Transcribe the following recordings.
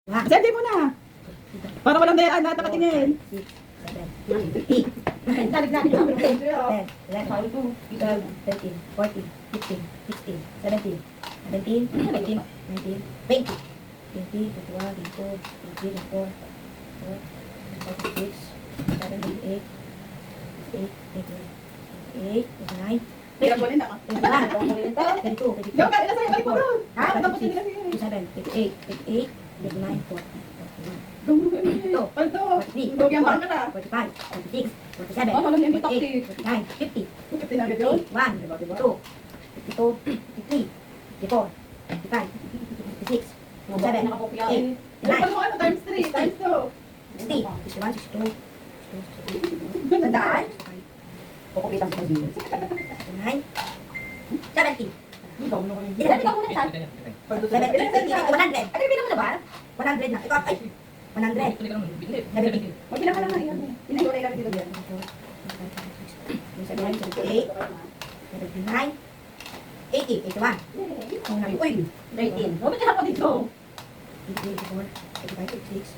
Sende mo na. Para walang dayaan na nakatingin. 10, 11, 12, 13, 14, 15, 16, 17, 18, 19, 20, 21, 22, 23, 24, 26, 27, 28, 29, Hirap mo rin ako. 31, 32, Yung kanila sa'yo, balik mo doon. 33, Ah, tapos hindi kasi. 37, 38, 39, 40, 41, Palto. 43, Huwag yung bangka na. 45, 46, 47, Oh, walang yung 48, 49, 50, Tinagad yun. 51, 52, 53, 54, 55, 56, 57, Nakakopya 8, eh. Ano mo ano, times 3, times 2. 60, 61, 62, 63, Tandaan? kukupitan ko din. 69, 70, Ikaw, ano ko yung... Ilan ikaw muna sa 70, 100. Ano yung bilang mo na ba? 100 na. Ikaw, ay, 100. 70. Magbilang ka lang na iyan. Inayo na ilan dito diyan. 78, 79, 80, 81. Uy, 19. Bakit ka pa dito? 84, 85, 86,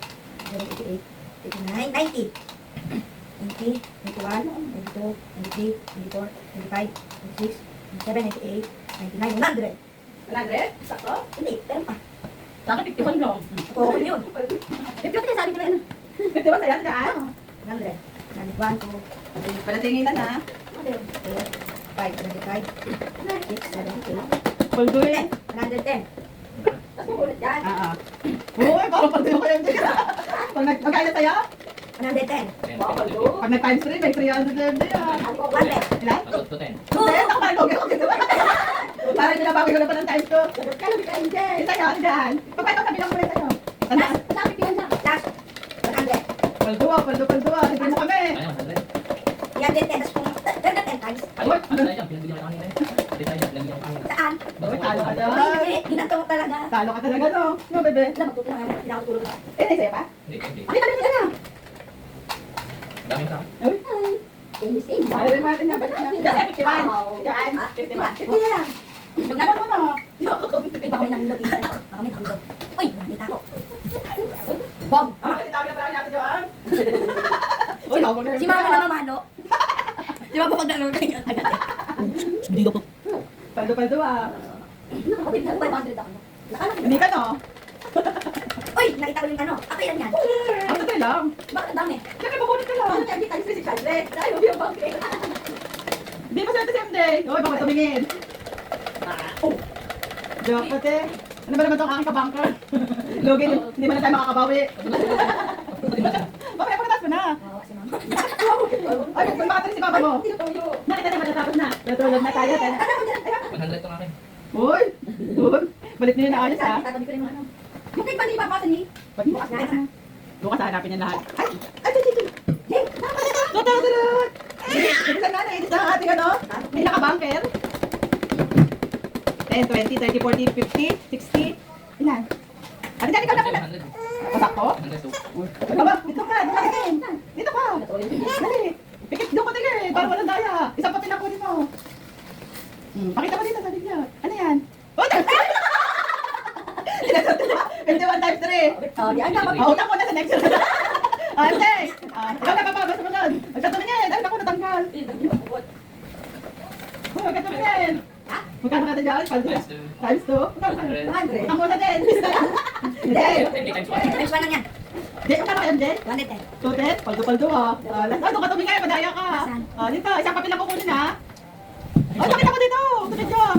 88, 89, 90, 90, 91, 92, 93, 94, 95, 96, 97, 98, 99, 100. 100? Sakto? Hindi, pero pa. Sa akin, 51 lang. Oo, yun. 50 kasi sabi ko na yun. 51 sa'yo, saan? 100. 1, 2, Palatingin na na. 3, 4, 5, 75, 6, 7, 8, Paldo eh. 110. Tapos ulit yan. Uy, parang paldo ko yung dito. Pag nagkailan sa'yo? 110. Pag nag-times 3, may 300 na yun. 100. Ilan? Hindi, ako ba? Okay. Parang pinabawi ko na pa ng times 2. Kala bigyan dyan. Isa yan, dyan. Papayos ka bilang mo rin sa'yo. Tandaan. Sabi ko yan lang. Last. 100. Paldo. Sige mo kami. Yan din, tapos kung 10 times. Saan? Uy, talo ka dyan. Hindi, ginato mo talaga. Talo ka talaga, no? No, bebe. Alam, magtutulungan mo. Hindi ako tulog ka. Eh, sa'yo pa? Ay, tabi ka na. Uy, Same. ayaw rin natin yan. Balik na. Diyan, 51. Diyan, 51. Ito na lang. Pag naman mo na. Baka may nanginog isa. Baka may nanginog. Uy, nakita ko. Bomb. Tawag na pala natin doon. Uy, tawag na. Si mama na mamano. Si mama pag nalog kayo agad. Sumigaw po. Paldo ah. Nakakapit na 500 ako. Nakalaki. Hindi ka, no? Uy, nakita ko yung ano. Ako yan yan. Ang tatay lang. Bakit ang dami? Siyempre, babunot ka lang. Ano kaya di tayo si Chadre? Tayo yung bangke. Di ba swerte si MJ? Uy, baka tumingin. Joke pati. Ano ba naman ito ang aking kabangker? Logi, hindi mo na tayo makakabawi. Mamaya, pagkatas mo na. Oo, si mama. Ay, kung makatarin si papa mo. Nakita na, matatapos na. Natulog na tayo. Uy, balik niyo na ayos, ha? Tatabi ko rin mga ano. Bakit pa hindi papasa ni? Bukas na. Bukas hanapin niya lahat. Ay, Hey, dapat ito. tutulog! Isa na, nainit na ang ating ano? May nakabangker. 10, 20, 30, 40, 50, 60. Ilan? Ate, dyan, ikaw na muna. Pasakto? Ikaw ba? Dito ka, dito ka din. Dito ka. Dali. Pikit, doon ka tingin. Para walang daya. Isang pa pinakunin mo. Pakita mo dito sa niya. Ano yan? Oh, 51 times 3. Oh, di ang dapat. Utang mo na sa next. Ate, ikaw na papabasa mo doon. Magkatumingin. Ay, naku, natanggal. Huwag ka tumingin. Magkano ka na dyan? Times 2? 100. Utang mo na din. Hindi. Next one lang yan. Hindi, magkano kayo din? 110. 210? Paldo-paldo ha. Doon ka tumingin. Madaya ka. Saan? Dito, isang papel lang kukunin ha. Ay, tumingin ako dito. Tumingin dyan.